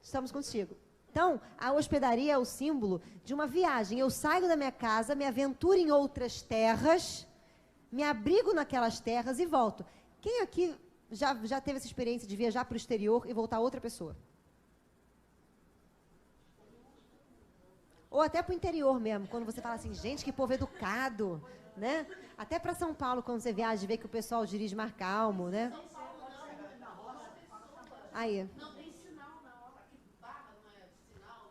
Estamos contigo. Então, a hospedaria é o símbolo de uma viagem. Eu saio da minha casa, me aventuro em outras terras, me abrigo naquelas terras e volto. Quem aqui já teve essa experiência de viajar para o exterior e voltar outra pessoa? Ou até para o interior mesmo, quando você fala assim, gente, que povo educado, né? Até para São Paulo, quando você viaja e vê que o pessoal dirige mais calmo, né? Aí.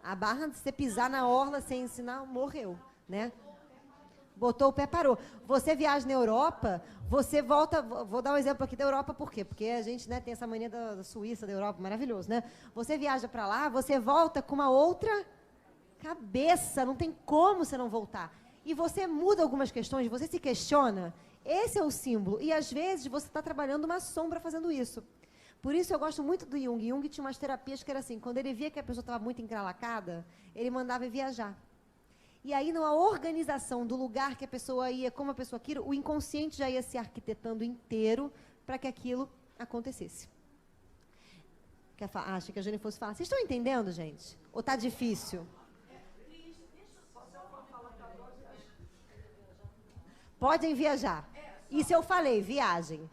A barra, se você pisar na orla sem sinal, morreu, né? Botou o pé, parou. Você viaja na Europa, você volta... Vou dar um exemplo aqui da Europa, por quê? Porque a gente, né, tem essa mania da Suíça, da Europa, maravilhoso, né? Você viaja para lá, você volta com uma outra cabeça, não tem como você não voltar. E você muda algumas questões, você se questiona. Esse é o símbolo. E, às vezes, você está trabalhando uma sombra fazendo isso. Por isso eu gosto muito do Jung. Jung tinha umas terapias que era assim, quando ele via que a pessoa estava muito encralacada, ele mandava viajar. E aí, na organização do lugar que a pessoa ia, como a pessoa queria, o inconsciente já ia se arquitetando inteiro para que aquilo acontecesse. Acho que a Jane fosse falar. Vocês estão entendendo, gente? Ou está difícil? Podem viajar. Isso eu falei, viagem.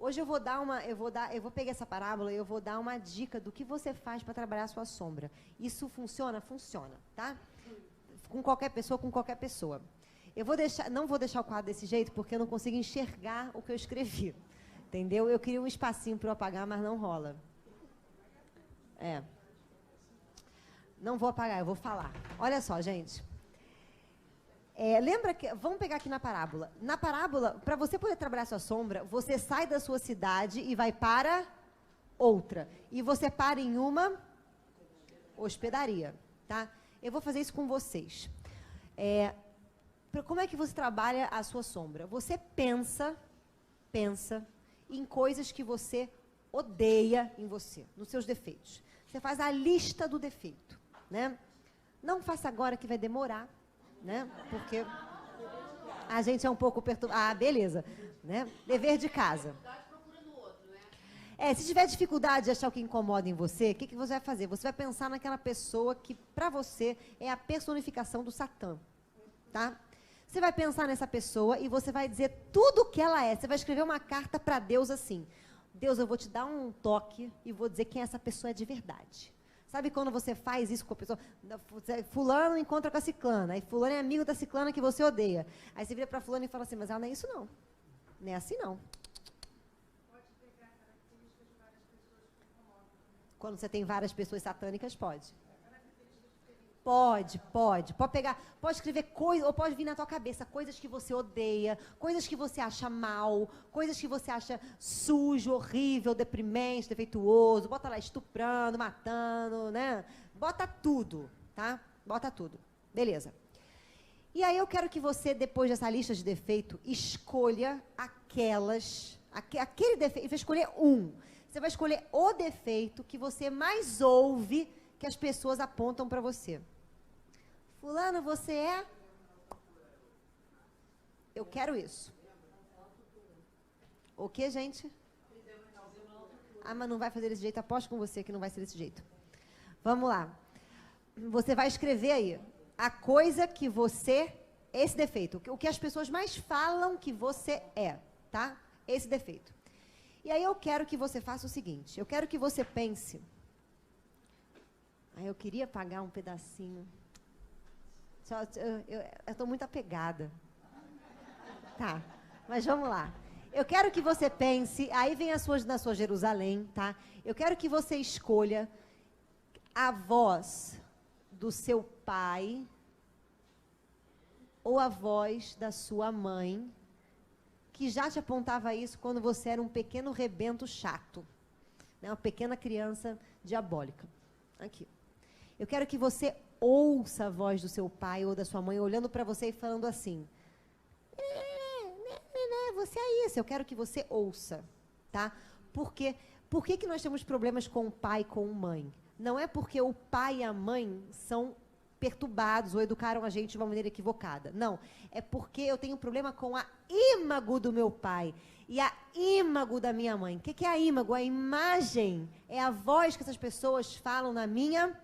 Hoje eu vou pegar essa parábola e eu vou dar uma dica do que você faz para trabalhar a sua sombra. Isso funciona? Funciona, tá? Com qualquer pessoa. Não vou deixar o quadro desse jeito porque eu não consigo enxergar o que eu escrevi. Entendeu? Eu queria um espacinho para eu apagar, mas não rola. Não vou apagar, eu vou falar. Olha só, gente. Lembra que... Vamos pegar aqui na parábola. Na parábola, para você poder trabalhar sua sombra, você sai da sua cidade e vai para outra. E você para em uma hospedaria, tá? Eu vou fazer isso com vocês. Como é que você trabalha a sua sombra? Você pensa em coisas que você odeia em você, nos seus defeitos. Você faz a lista do defeito, né? Não faça agora que vai demorar. Né? Porque a gente é um pouco perturbado. Beleza. Né? Dever de casa. Se tiver dificuldade de achar o que incomoda em você, o que você vai fazer? Você vai pensar naquela pessoa que, para você, é a personificação do Satã. Tá? Você vai pensar nessa pessoa e você vai dizer tudo o que ela é. Você vai escrever uma carta para Deus assim. Deus, eu vou te dar um toque e vou dizer quem essa pessoa é de verdade. Sabe quando você faz isso com a pessoa? Fulano encontra com a ciclana, aí fulano é amigo da ciclana que você odeia. Aí você vira para fulano e fala assim, mas ela não é isso não. Não é assim não. Pode pegar características de várias pessoas que incomodam. Quando você tem várias pessoas satânicas, pode. Pode pegar, pode escrever coisas, ou pode vir na tua cabeça coisas que você odeia, coisas que você acha mal, coisas que você acha sujo, horrível, deprimente, defeituoso, bota lá estuprando, matando, né? Bota tudo, tá? Bota tudo. Beleza. E aí eu quero que você, depois dessa lista de defeito, escolha aquele defeito, vai escolher um. Você vai escolher o defeito que você mais ouve que as pessoas apontam para você. Fulano, você é? Eu quero isso. O que, gente? Ah, mas não vai fazer desse jeito. Aposto com você que não vai ser desse jeito. Vamos lá. Você vai escrever aí a coisa que você... Esse defeito. O que as pessoas mais falam que você é, tá? Esse defeito. E aí eu quero que você faça o seguinte. Eu quero que você pense... eu queria pagar um pedacinho. Eu estou muito apegada. Tá, mas vamos lá. Eu quero que você pense, aí vem na sua Jerusalém, tá? Eu quero que você escolha a voz do seu pai ou a voz da sua mãe, que já te apontava isso quando você era um pequeno rebento chato, né? Uma pequena criança diabólica. Aqui. Eu quero que você ouça a voz do seu pai ou da sua mãe olhando para você e falando assim... Você é isso, eu quero que você ouça, tá? Por que nós temos problemas com o pai e com a mãe? Não é porque o pai e a mãe são perturbados ou educaram a gente de uma maneira equivocada. Não, é porque eu tenho problema com a ímago do meu pai e a ímago da minha mãe. O que é a ímago? A imagem é a voz que essas pessoas falam na minha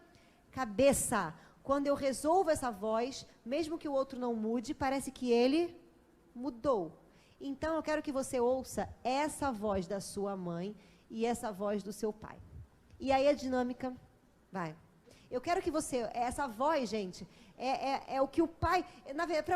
cabeça. Quando eu resolvo essa voz, mesmo que o outro não mude, parece que ele mudou. Então, eu quero que você ouça essa voz da sua mãe e essa voz do seu pai. E aí a dinâmica vai. Eu quero que você... Essa voz, gente, é o que o pai...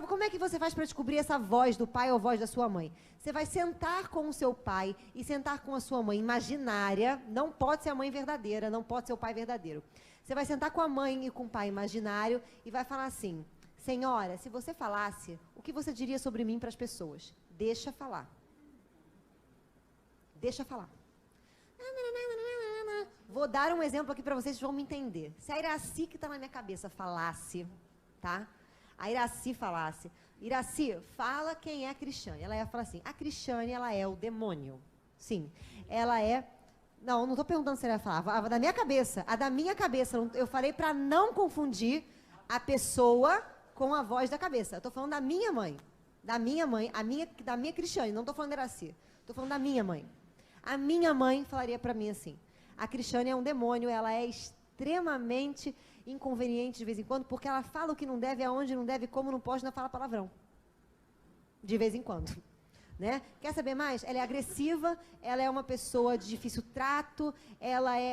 Como é que você faz para descobrir essa voz do pai ou voz da sua mãe? Você vai sentar com o seu pai e sentar com a sua mãe imaginária. Não pode ser a mãe verdadeira, não pode ser o pai verdadeiro. Você vai sentar com a mãe e com o pai imaginário e vai falar assim... Senhora, se você falasse, o que você diria sobre mim para as pessoas? Deixa falar. Deixa falar. Vou dar um exemplo aqui para vocês vão me entender. Se a Iraci que está na minha cabeça falasse, tá? A Iraci falasse, Iraci, fala quem é a Cristiane. Ela ia falar assim, a Cristiane, ela é o demônio. Sim, ela é... Não estou perguntando se ela ia falar. A da minha cabeça, eu falei para não confundir a pessoa com a voz da cabeça. Eu estou falando da minha mãe. Da minha Cristiane, não estou falando da Iraci. Estou falando da minha mãe. A minha mãe falaria para mim assim, a Cristiane é um demônio, ela é extremamente inconveniente de vez em quando, porque ela fala o que não deve, aonde não deve, como não pode, não fala palavrão. De vez em quando. Né? Quer saber mais? Ela é agressiva, ela é uma pessoa de difícil trato,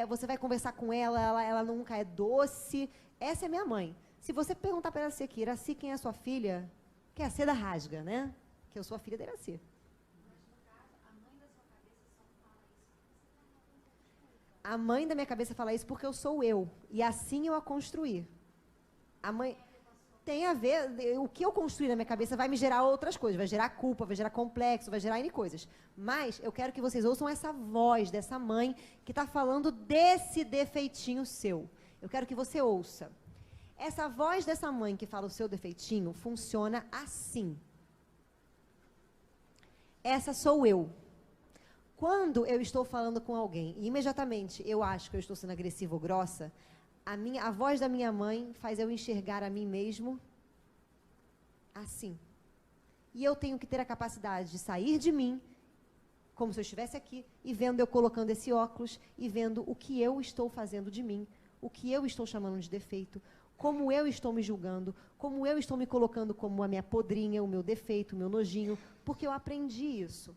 você vai conversar com ela nunca é doce. Essa é minha mãe. Se você perguntar para Iraci aqui, Iraci, quem é a sua filha? Que é a Seda Rasga, né? Que eu sou a filha da Iraci. A mãe da minha cabeça fala isso porque eu sou eu. E assim eu a construí. A mãe... Tem a ver... O que eu construí na minha cabeça vai me gerar outras coisas. Vai gerar culpa, vai gerar complexo, vai gerar N coisas. Mas eu quero que vocês ouçam essa voz dessa mãe que está falando desse defeitinho seu. Eu quero que você ouça. Essa voz dessa mãe que fala o seu defeitinho funciona assim. Essa sou eu. Quando eu estou falando com alguém e imediatamente eu acho que eu estou sendo agressiva ou grossa, a voz da minha mãe faz eu enxergar a mim mesmo assim. E eu tenho que ter a capacidade de sair de mim, como se eu estivesse aqui, e vendo eu colocando esse óculos, e vendo o que eu estou fazendo de mim, o que eu estou chamando de defeito, como eu estou me julgando, como eu estou me colocando como a minha podrinha, o meu defeito, o meu nojinho, porque eu aprendi isso.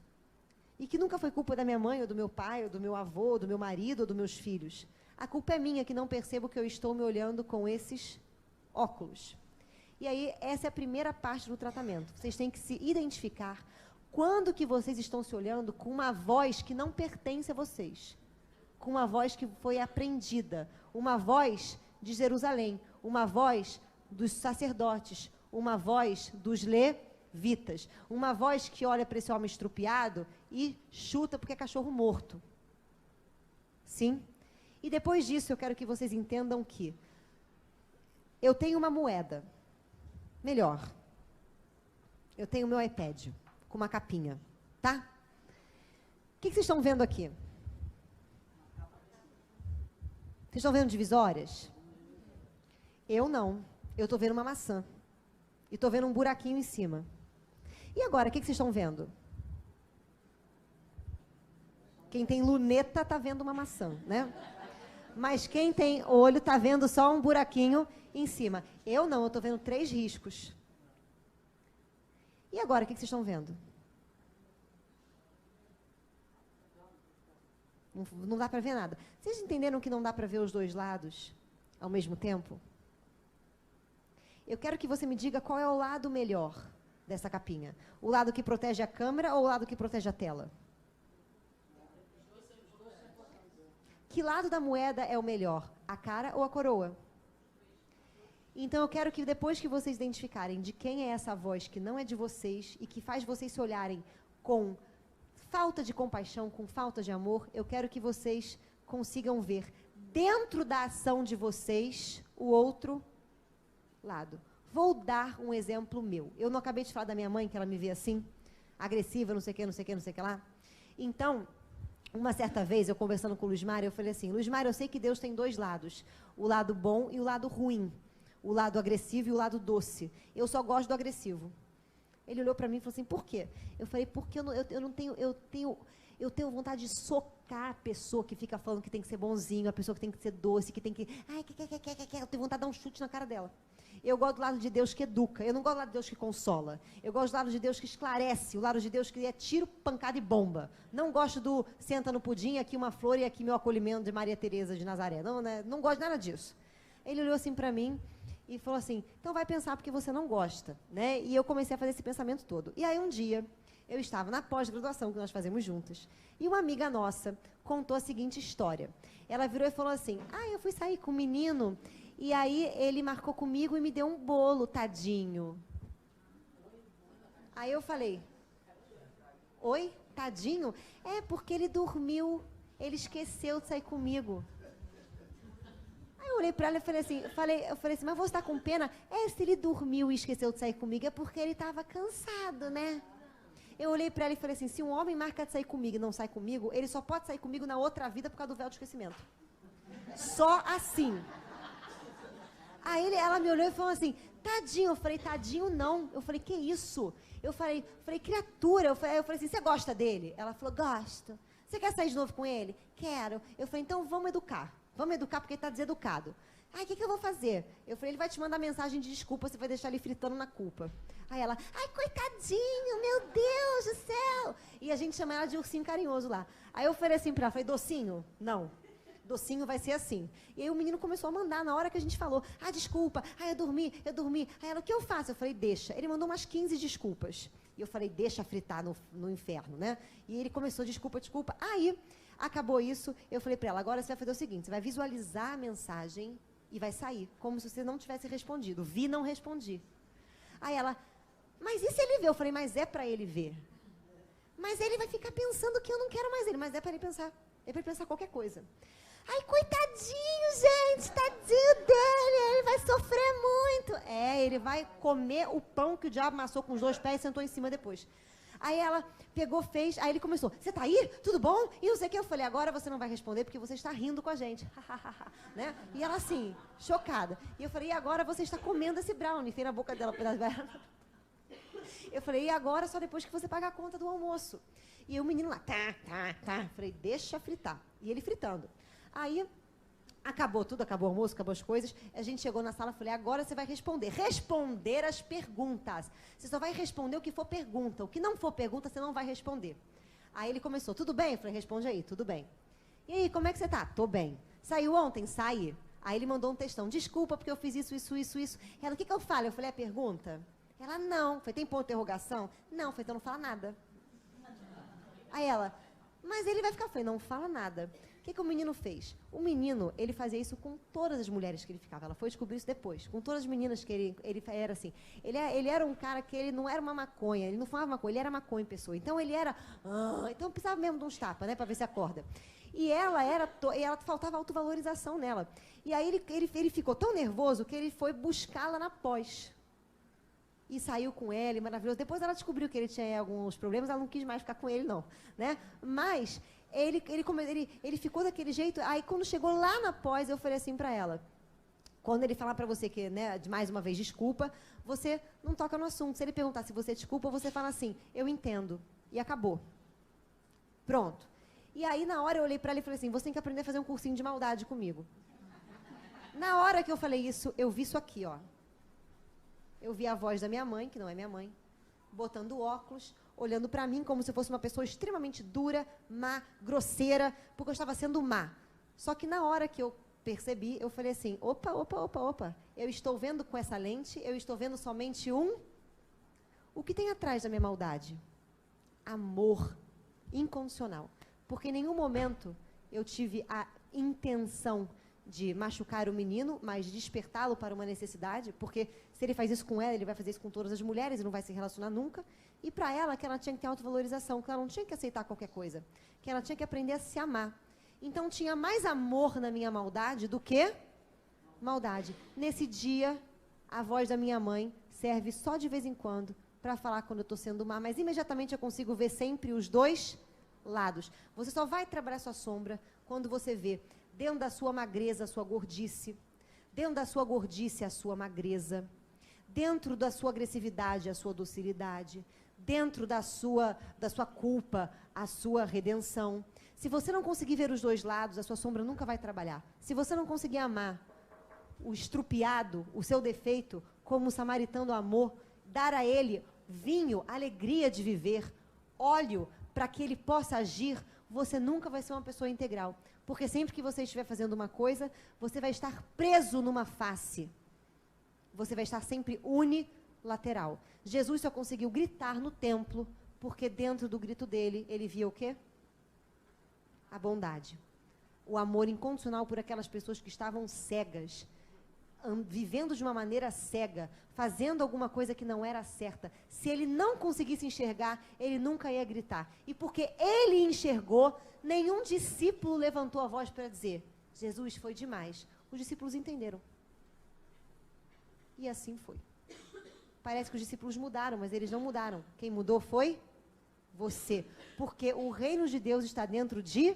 E que nunca foi culpa da minha mãe, ou do meu pai, ou do meu avô, ou do meu marido, ou dos meus filhos. A culpa é minha que não percebo que eu estou me olhando com esses óculos. E aí, essa é a primeira parte do tratamento. Vocês têm que se identificar quando que vocês estão se olhando com uma voz que não pertence a vocês. Com uma voz que foi aprendida. Uma voz de Jerusalém. Uma voz dos sacerdotes. Uma voz dos levitas. Uma voz que olha para esse homem estrupiado e chuta porque é cachorro morto. Sim? E depois disso, eu quero que vocês entendam que eu tenho uma moeda. Melhor. Eu tenho meu iPad com uma capinha. Tá? O que vocês estão vendo aqui? Vocês estão vendo divisórias? Eu não. Eu estou vendo uma maçã. E estou vendo um buraquinho em cima. E agora, o que vocês estão vendo? Quem tem luneta está vendo uma maçã, né? Mas quem tem olho está vendo só um buraquinho em cima. Eu não, eu estou vendo 3 riscos. E agora, o que vocês estão vendo? Não dá para ver nada. Vocês entenderam que não dá para ver os 2 lados ao mesmo tempo? Eu quero que você me diga qual é o lado melhor dessa capinha. O lado que protege a câmera ou o lado que protege a tela? Que lado da moeda é o melhor? A cara ou a coroa? Então eu quero que depois que vocês identificarem de quem é essa voz que não é de vocês e que faz vocês se olharem com falta de compaixão, com falta de amor, eu quero que vocês consigam ver dentro da ação de vocês o outro lado. Vou dar um exemplo meu. Eu não acabei de falar da minha mãe, que ela me vê assim, agressiva, não sei o que, não sei o que, não sei o que lá. Então, uma certa vez, eu conversando com o Luiz Mário, eu falei assim, Luiz Mário, eu sei que Deus tem 2 lados, o lado bom e o lado ruim, o lado agressivo e o lado doce. Eu só gosto do agressivo. Ele olhou para mim e falou assim, por quê? Eu falei, porque eu tenho vontade de socar a pessoa que fica falando que tem que ser bonzinho, a pessoa que tem que ser doce, que tem que... Ai, eu tenho vontade de dar um chute na cara dela. Eu gosto do lado de Deus que educa, eu não gosto do lado de Deus que consola. Eu gosto do lado de Deus que esclarece, o lado de Deus que é tiro, pancada e bomba. Não gosto do senta no pudim, aqui uma flor e aqui meu acolhimento de Maria Teresa de Nazaré. Não, né? Não gosto nada disso. Ele olhou assim para mim e falou assim, então vai pensar porque você não gosta, né? E eu comecei a fazer esse pensamento todo. E aí um dia, eu estava na pós-graduação que nós fazemos juntas, e uma amiga nossa contou a seguinte história. Ela virou e falou assim, eu fui sair com um menino, e aí ele marcou comigo e me deu um bolo, tadinho. Aí eu falei, oi, tadinho? É, porque ele dormiu, ele esqueceu de sair comigo. Aí eu olhei para ela e falei assim, mas você está com pena? É, se ele dormiu e esqueceu de sair comigo, é porque ele estava cansado, né? Eu olhei para ela e falei assim, se um homem marca de sair comigo e não sai comigo, ele só pode sair comigo na outra vida por causa do véu do esquecimento. Só assim. Aí ela me olhou e falou assim, tadinho. Eu falei, tadinho não. Eu falei, que isso? Eu falei, criatura. Eu falei assim, você gosta dele? Ela falou, gosto. Você quer sair de novo com ele? Quero. Eu falei, então vamos educar. Vamos educar porque ele está deseducado. Aí, o que eu vou fazer? Eu falei, ele vai te mandar mensagem de desculpa, você vai deixar ele fritando na culpa. Aí ela, ai, coitadinho, meu Deus do céu. E a gente chama ela de ursinho carinhoso lá. Aí eu falei assim para ela, falei, docinho? Não. Docinho vai ser assim. E aí o menino começou a mandar na hora que a gente falou, desculpa, eu dormi. Aí ela, o que eu faço? Eu falei, deixa. Ele mandou umas 15 desculpas. E eu falei, deixa fritar no inferno, né? E ele começou, desculpa. Aí, acabou isso, eu falei para ela, agora você vai fazer o seguinte, você vai visualizar a mensagem e vai sair, como se você não tivesse respondido. Vi, não respondi. Aí ela, mas e se ele ver? Eu falei, mas é para ele ver. Mas ele vai ficar pensando que eu não quero mais ele, mas é para ele pensar. É para ele pensar qualquer coisa. Ai, coitadinho, gente, tadinho dele, ele vai sofrer muito. Ele vai comer o pão que o diabo amassou com os 2 pés e sentou em cima depois. Aí ela pegou, fez, aí ele começou, você tá aí? Tudo bom? E não sei o que, eu falei, agora você não vai responder porque você está rindo com a gente. Né? E ela assim, chocada. E eu falei, e agora você está comendo esse brownie? Fez na boca dela. Eu falei, e agora só depois que você pagar a conta do almoço. E o menino lá, tá. Falei, deixa fritar. E ele fritando. Aí, acabou tudo, acabou o almoço, acabou as coisas. A gente chegou na sala, falei, agora você vai responder. Responder as perguntas. Você só vai responder o que for pergunta. O que não for pergunta, você não vai responder. Aí ele começou, tudo bem? Eu falei, responde aí, tudo bem. E aí, como é que você tá? Tô bem. Saiu ontem? Saí. Aí ele mandou um textão, desculpa porque eu fiz isso. Ela, o que eu falo? Eu falei, a pergunta? Ela, não. Eu falei, tem ponto de interrogação? Não. Eu falei, então não fala nada. Aí ela, mas ele vai ficar... Eu falei, não fala nada. O que o menino fez? O menino, ele fazia isso com todas as mulheres que ele ficava. Ela foi descobrir isso depois. Com todas as meninas que ele era assim. Ele era um cara que ele não era uma maconha. Ele não fumava maconha, ele era maconha em pessoa. Então ele era... então precisava mesmo de uns tapas, né? Pra ver se acorda. E ela faltava autovalorização nela. E aí ele ficou tão nervoso que ele foi buscá-la na pós. E saiu com ele, maravilhoso. Depois ela descobriu que ele tinha alguns problemas, ela não quis mais ficar com ele, não. Né? Mas Ele ficou daquele jeito. Aí, quando chegou lá na pós, eu falei assim para ela: quando ele falar para você que, né, de mais uma vez, desculpa, você não toca no assunto. Se ele perguntar se você desculpa, você fala assim: eu entendo. E acabou. Pronto. E aí, na hora, eu olhei para ele e falei assim: você tem que aprender a fazer um cursinho de maldade comigo. Na hora que eu falei isso, eu vi isso aqui, ó. Eu vi a voz da minha mãe, que não é minha mãe, botando óculos, olhando para mim como se fosse uma pessoa extremamente dura, má, grosseira, porque eu estava sendo má. Só que na hora que eu percebi, eu falei assim: opa. Eu estou vendo com essa lente, eu estou vendo somente o que tem atrás da minha maldade? Amor incondicional. Porque em nenhum momento eu tive a intenção de machucar o menino, mas de despertá-lo para uma necessidade, porque se ele faz isso com ela, ele vai fazer isso com todas as mulheres e não vai se relacionar nunca. E para ela, que ela tinha que ter autovalorização, que ela não tinha que aceitar qualquer coisa, que ela tinha que aprender a se amar. Então tinha mais amor na minha maldade do que maldade. Nesse dia, a voz da minha mãe serve só de vez em quando para falar quando eu estou sendo má, mas imediatamente eu consigo ver sempre os dois lados. Você só vai trabalhar sua sombra quando você vê dentro da sua magreza a sua gordice, dentro da sua gordice a sua magreza, dentro da sua agressividade a sua docilidade, dentro da sua culpa a sua redenção. Se você não conseguir ver os dois lados, a sua sombra nunca vai trabalhar. Se você não conseguir amar o estrupiado, o seu defeito, como o samaritano amou, dar a ele vinho, alegria de viver, óleo, para que ele possa agir, você nunca vai ser uma pessoa integral. Porque sempre que você estiver fazendo uma coisa, você vai estar preso numa face. Você vai estar sempre unilateral. Jesus só conseguiu gritar no templo, porque dentro do grito dele, ele via o quê? A bondade. O amor incondicional por aquelas pessoas que estavam cegas, vivendo de uma maneira cega, fazendo alguma coisa que não era certa. Se ele não conseguisse enxergar, ele nunca ia gritar. E porque ele enxergou, nenhum discípulo levantou a voz para dizer: Jesus, foi demais. Os discípulos entenderam. E assim foi. Parece que os discípulos mudaram, mas eles não mudaram. Quem mudou foi você. Porque o reino de Deus está dentro de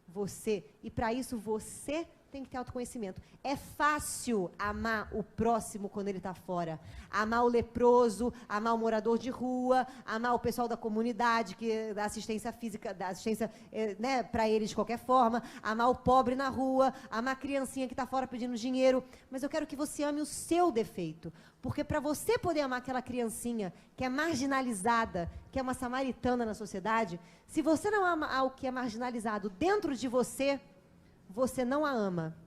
você. E para isso você tem que ter autoconhecimento. É fácil amar o próximo quando ele está fora. Amar o leproso, amar o morador de rua, amar o pessoal da comunidade, que dá assistência física, dá assistência né, para eles de qualquer forma, amar o pobre na rua, amar a criancinha que está fora pedindo dinheiro. Mas eu quero que você ame o seu defeito. Porque para você poder amar aquela criancinha que é marginalizada, que é uma samaritana na sociedade, se você não ama o que é marginalizado dentro de você, você não a ama,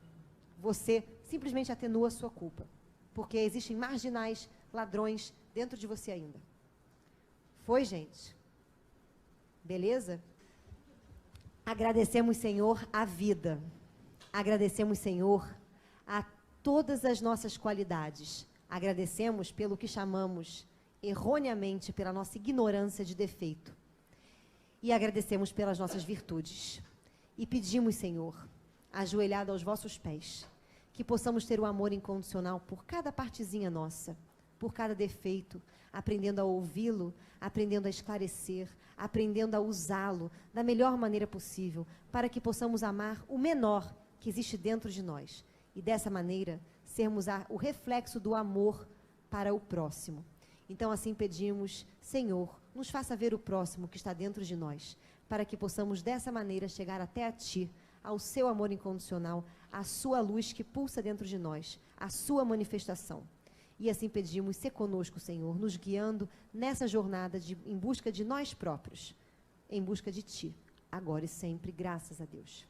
você simplesmente atenua a sua culpa, porque existem marginais, ladrões dentro de você ainda. Foi, gente? Beleza? Agradecemos, Senhor, a vida. Agradecemos, Senhor, a todas as nossas qualidades. Agradecemos pelo que chamamos erroneamente pela nossa ignorância de defeito. E agradecemos pelas nossas virtudes. E pedimos, Senhor, ajoelhado aos vossos pés, que possamos ter o amor incondicional por cada partezinha nossa, por cada defeito, aprendendo a ouvi-lo, aprendendo a esclarecer, aprendendo a usá-lo da melhor maneira possível, para que possamos amar o menor que existe dentro de nós. E dessa maneira, sermos o reflexo do amor para o próximo. Então assim pedimos: Senhor, nos faça ver o próximo que está dentro de nós, para que possamos dessa maneira chegar até a Ti, ao seu amor incondicional, à sua luz que pulsa dentro de nós, à sua manifestação. E assim pedimos: sê conosco, Senhor, nos guiando nessa jornada em busca de nós próprios, em busca de Ti, agora e sempre, graças a Deus.